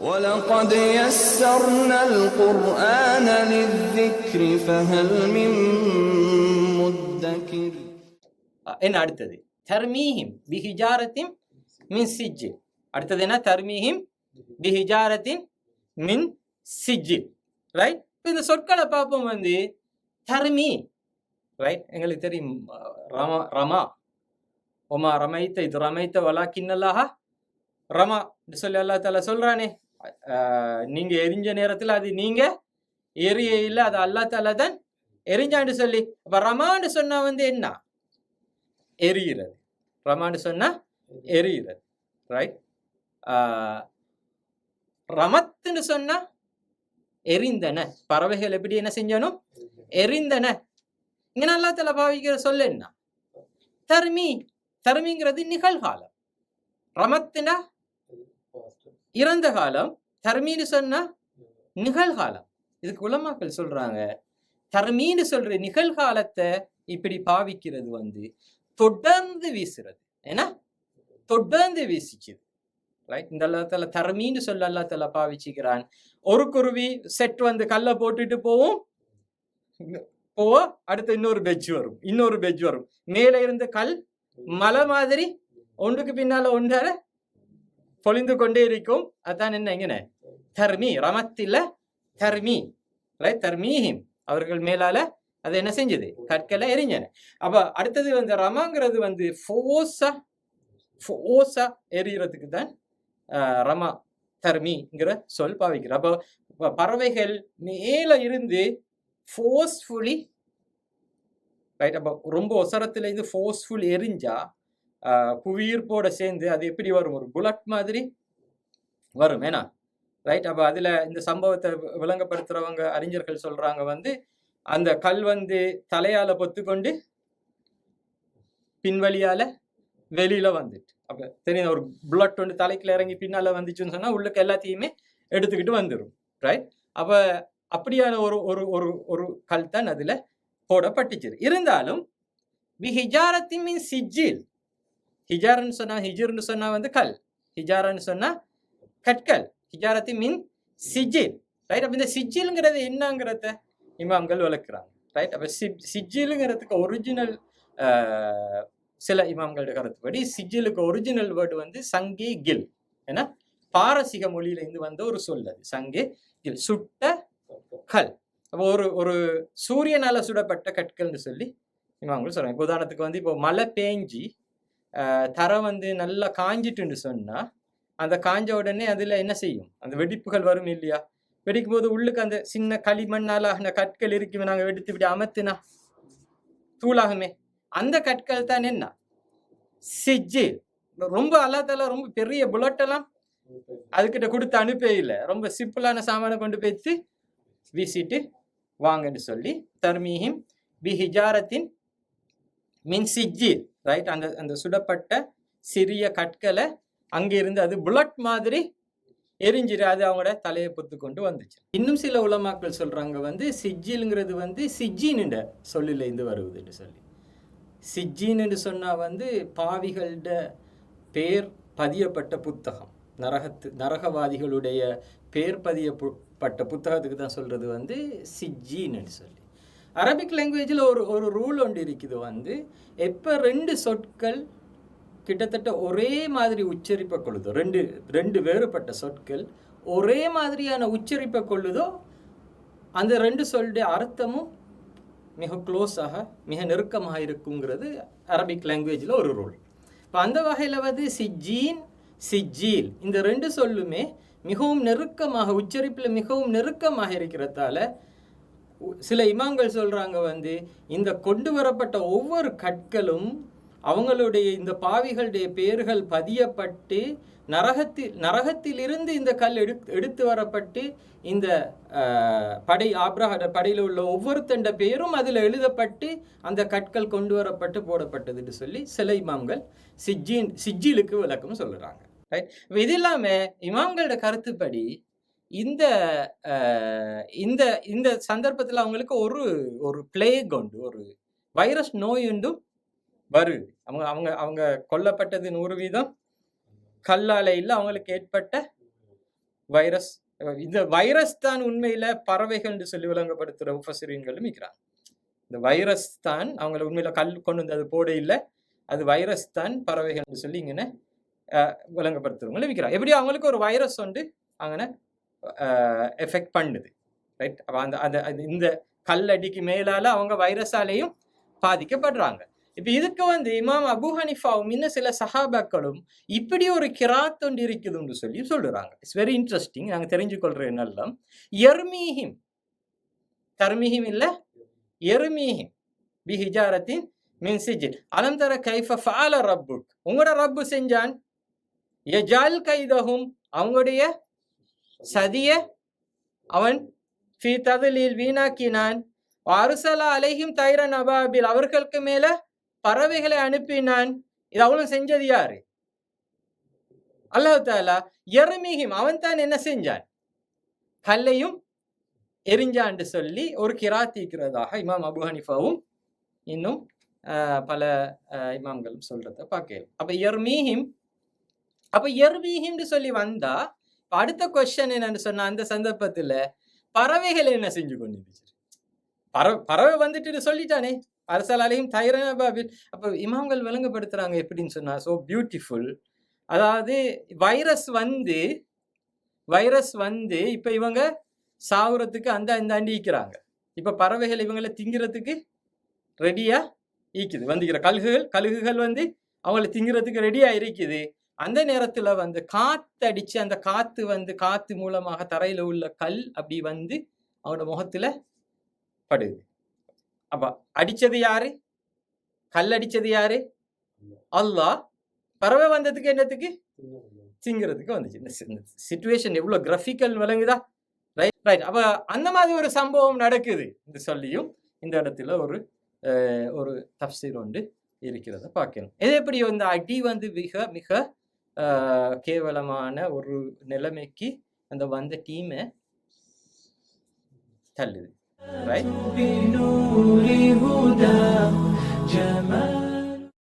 وَلَقَدْ يَسَّرْنَا الْقُرْآنَ لِلذِّكْرِ فَهَلْ مِن مُّدَّكِرٍ. என்ன அடுத்தது? தர்மீஹிம் பிஹிஜாரத்தின் மின் சிஜ்ஜில். அடுத்தது என்ன? தர்மீஹிம் பிஹிஜாரத்தின் மின் சிஜ்ஜில். ரைட்? இந்த சொற்களை பார்ப்போம். தர்மி, ரைட், எங்களுக்கு தெரியும். ரமா ஒமா ரமைத்த, இது ரமைத்த வலாக்கின்னல்லாஹ ரமா சொல்லி அல்லா தாலா சொல்றானே, நீங்க எரிஞ்ச நேரத்தில் அது நீங்க எரிய இல்லை, அது அல்லா தாலா தான் எரிஞ்சான்னு சொல்லி. அப்ப ரமான்னு சொன்னா என்ன? எரிகிறது. ரமான்னு சொன்னா எரிகிறது. ரைட்? ரமத்துன்னு சொன்னா எரிந்தன. பறவைகள் எப்படி என்ன செஞ்சனும்? எரிந்தன. இங்க அல்லா தாலா பாவிக்கிற சொல்ல என்ன? தர்மி. தர்மிங்கிறது நிகழ்காலம். ரமத்துனா இறந்த காலம். தர்மீன்னு சொன்னா நிகழ்காலம். இதுக்கு உலமாக்கள் சொல்றாங்க, தர்மீன்னு சொல்ற நிகழ்காலத்தை இப்படி பாவிக்கிறது தொடர்ந்து வீசுறது. ஏன்னா தொடர்ந்து வீசிச்சுது. ரைட்? இந்த அல்லா தாலா தர்மீன்னு சொல்ல அல்லா தாலா பாவிச்சுக்கிறான். ஒரு குருவி செட் கல்லை போட்டுட்டு போவோம், அடுத்து இன்னொரு பெஜ் வரும், இன்னொரு பெஜ் வரும். மேல இருந்த கல் மலை மாதிரி ஒன்றுக்கு பின்னால ஒன்றால பொழிந்து கொண்டே இருக்கும். அதான் என்ன இங்கன தர்மி. ரமத்தில தர்மி. ரைட்? தர்மீஹிம், அவர்கள் மேலால அது என்ன செஞ்சது? கற்களை எரிஞ்சன. அப்ப அடுத்தது ரமாங்கிறது ஃபோர்ஸா எரியறதுக்கு தான் ரமா தர்மிங்கிற சொல் பாவிக்கிற. அப்போ பறவைகள் மேல இருந்து ஃபோர்ஸ்ஃபுல்லி, ரைட், அப்போ ரொம்ப ஒசரத்துல இருந்து ஃபோர்ஸ்ஃபுல் எரிஞ்சா புவியீர்ப்போட சேர்ந்து அது எப்படி வரும்? ஒரு புல்லட் மாதிரி வரும். ஏன்னா ரைட்? அப்ப அதுல இந்த சம்பவத்தை விளங்கப்படுத்துறவங்க அறிஞர்கள் சொல்றாங்க, அந்த கல் தலையால பொத்துக்கொண்டு பின்வழியால வெளியில வந்துட்டு, அப்ப தெரியும் ஒரு புல்லட் தலைக்குள்ள இறங்கி பின்னால வந்துச்சுன்னு சொன்னா உள்ளுக்கு எல்லாத்தையுமே எடுத்துக்கிட்டு வந்துடும். ரைட்? அப்ப அப்படியான ஒரு ஒரு ஒரு ஒரு கல் தான் அதுல போடப்பட்டுச்சு. இருந்தாலும் பிஹிஜாரத்தின் மின் சிஜ்ஜில். ஹிஜாரன்னு சொன்னா, ஹிஜர்னு சொன்னா கல், ஹிஜாரன்னு சொன்னா கற்கள். ஹிஜாரத்தின் மின் சிஜில். ரைட்? அப்ப இந்த சிஜில்ங்கிறது என்னங்கிறத இமாம்கள் விளக்குறாங்க. ரைட்? அப்ப சிஜிலுங்கிறதுக்கு ஒரிஜினல் சில இமாம்களோட கருத்துப்படி சிஜிலுக்கு ஒரிஜினல் வேர்டு சங்கே கில். ஏன்னா பாரசீக மொழியிலிருந்து வந்த ஒரு சொல் அது, சங்கே கில், சுட்ட கல். அப்போ ஒரு சூரியனால சுடப்பட்ட கற்கள்னு சொல்லி இமாம்கள் சொல்றாங்க. இப்போ உதாரணத்துக்கு இப்போ மழை பேஞ்சி தரை நல்லா காஞ்சிட்டுன்னு சொன்னா, அந்த காஞ்ச உடனே அதுல என்ன செய்யும்? அந்த வெடிப்புகள் வரும் இல்லையா? வெடிக்கும் போது உள்ளுக்கு அந்த சின்ன களிமண்ணால அந்த கற்கள் இருக்குமே, நாங்க எடுத்து இப்படி அமர்த்தினா தூளாகுமே, அந்த கற்கள் தான் என்ன? சிஜ்ஜி. ரொம்ப அல்லா தாலா ரொம்ப பெரிய புல்லட் எல்லாம் அதுக்கிட்ட கொடுத்து அனுப்பவே இல்லை. ரொம்ப சிம்பிளான சாமானை கொண்டு போய்த்து வீசிட்டு வாங்கன்னு சொல்லி தர்மீஹிம் பிஹிஜாரத்தின் மின் சிஜ்ஜி. ரைட்? அந்த சுடப்பட்ட சிறிய கற்களை அங்கிருந்து அது புல்லட் மாதிரி எரிஞ்சிரு, அது அவங்களோட தலையை பொத்து கொண்டு வந்துச்சு. இன்னும் சில உலமாக்கள் சொல்றாங்க சிஜ்ஜிலுங்கிறது சிஜ்ஜின் சொல்லில இருந்து வருவதுன்னு சொல்லி. சிஜ்ஜின்னு சொன்னா பாவிகளோட பேர் பதியப்பட்ட புத்தகம், நரகவாதிகளுடைய பேர் பதியப்பட்ட புத்தகத்துக்கு தான் சொல்றது சிஜ்ஜின்னு சொல்லி. அரபிக் லாங்குவேஜில் ஒரு ரூல் ஒன்று இருக்குது. எப்போ ரெண்டு சொற்கள் கிட்டத்தட்ட ஒரே மாதிரி உச்சரிப்பை கொள்ளுதோ, ரெண்டு வேறுபட்ட சொற்கள் ஒரே மாதிரியான உச்சரிப்பை கொள்ளுதோ, அந்த ரெண்டு சொல்லுடைய அர்த்தமும் மிக க்ளோஸாக, மிக நெருக்கமாக இருக்குங்கிறது அரபிக் லாங்குவேஜில் ஒரு ரூல். இப்போ அந்த வகையில் சிஜ்ஜீன், சிஜ்ஜீல், இந்த ரெண்டு சொல்லுமே மிகவும் நெருக்கமாக, உச்சரிப்பில் மிகவும் நெருக்கமாக இருக்கிறதால சில இமாம்கள் சொல்றாங்க இந்த கொண்டு வரப்பட்ட ஒவ்வொரு கற்களும் அவங்களுடைய இந்த பாவிகளுடைய பெயர்கள் பதியப்பட்டு நரகத்திலிருந்து இந்த கல் எடுத்து வரப்பட்டு இந்த ஆபிரகாம் படையில் உள்ள ஒவ்வொருத்தண்ட பெயரும் அதில் எழுதப்பட்டு அந்த கற்கள் கொண்டு வரப்பட்டு போடப்பட்டதுன்னு சொல்லி சில இமாம்கள் சிஜ்ஜிலுக்கு விளக்கம் சொல்லுறாங்க. ரைட்? இது இல்லாம இமாம்களோட கருத்துப்படி இந்த இந்த இந்த சந்தர்ப்பத்தில் அவங்களுக்கு ஒரு பிளேக் உண்டு, ஒரு வைரஸ் நோய் உண்டும் வருது. அவங்க கொல்லப்பட்டது 100% கல்லால இல்லை, அவங்களுக்கு ஏற்பட்ட வைரஸ். இந்த வைரஸ் தான் உண்மையில பறவைகள் என்று சொல்லி விளங்கப்படுத்துகிற முஃபஸ்ஸிரீன்களும் இருக்கிறாங்க. இந்த வைரஸ் தான் அவங்கள உண்மையில கல் கொண்டு வந்து அது போட இல்லை, அது வைரஸ் தான் பறவைகள் என்று சொல்லி இங்கே விளங்கப்படுத்துறவங்களும் இருக்கிறாங்க. எப்படி அவங்களுக்கு ஒரு வைரஸ் வந்து அங்கே எஃபெக்ட் பண்ணுது, ரைட்? அப்போ அந்த இந்த கல்லடிக்கு மேலால அவங்க வைரஸாலேயும் பாதிக்கப்படுறாங்க. இப்ப இதுக்கு வந்து இமாம் அபு ஹனிஃபாவும் இன்னும் சில சஹாபாக்களும் இப்படி ஒரு கிராத் ஒன்று இருக்குதுன்னு சொல்லி சொல்லுறாங்க. It's very interesting. நாங்க தெரிஞ்சுக்கொள்ற என்னெல்லாம் எர்மீஹிம், தர்மீஹிம் இல்ல எர்மீஹிம் பிஹிஜாரத்தின் மின் சிஜில் அலம் தர கைஃப ஃபஅல ரப்புக், உங்களோட ரப்பு செஞ்சான், யஜால் கைதஹும், அவங்களுடைய சதிய அவன் ஃபீ ததலீல் வீணாக்கினான், அர்சல அலைஹிம் தைரன் அபாபில், அவர்களுக்கு மேல பறவைகளை அனுப்பினான். இது அவளும் செஞ்சது யாரு? அல்லாஹ் தஆலா. யர்மீஹிம், அவன் தான் என்ன செஞ்சான்? கல்லையும் எரிஞ்சான்னு சொல்லி ஒரு கிராத்திக்கிறதாக இமாம் அபு ஹனிஃபாவும் இன்னும் பல இமாம்களும் சொல்றத பார்க்கலாம். அப்ப யர்மீஹிம்னு சொல்லி வந்தா அடுத்த கொஸ்டின் என்னன்னு சொன்னா, அந்த சந்தர்ப்பத்துல பறவைகள் என்ன செஞ்சு கொண்டிருச்சு? பறவை வந்துட்டு சொல்லிட்டானே, அரசலாலையும் தைரபாபில். அப்ப இமாம்கள் விளங்கப்படுத்துறாங்க எப்படின்னு சொன்னா, சோ பியூட்டிஃபுல். அதாவது வைரஸ் வந்து இப்ப இவங்க சாகுறதுக்கு அந்த ஈக்கிறாங்க. இப்ப பறவைகள் இவங்களை திங்கிறதுக்கு ரெடியா ஈக்குது. வந்துக்கிற கழுகுகள் வந்து அவங்களை திங்கிறதுக்கு ரெடியா இருக்குது. அந்த நேரத்துல வந்து காத்தடிச்சு, அந்த காத்து மூலமாக தரையில உள்ள கல் அப்படி வந்து அவனோட முகத்துல படுது. அப்ப அடிச்சது யாரு? கல் அடிச்சது யாரு? அல்லாஹ். பறவை வந்ததுக்கு என்னத்துக்கு? திங்கிறதுக்கு வந்துச்சு. இந்த சிச்சுவேஷன் எவ்வளவு கிராஃபிக்கல் விளங்குதா? ரைட். அப்ப அந்த மாதிரி ஒரு சம்பவம் நடக்குது என்று சொல்லியும் இந்த இடத்துல ஒரு தஃப்சீர் ஒன்று இருக்கிறத பார்க்கணும். இது எப்படி இந்த அடி வந்து மிக மிக கேவலமான ஒரு நிலைமைக்கு அந்த வந்த டீமை தள்ளுது. ரைட்.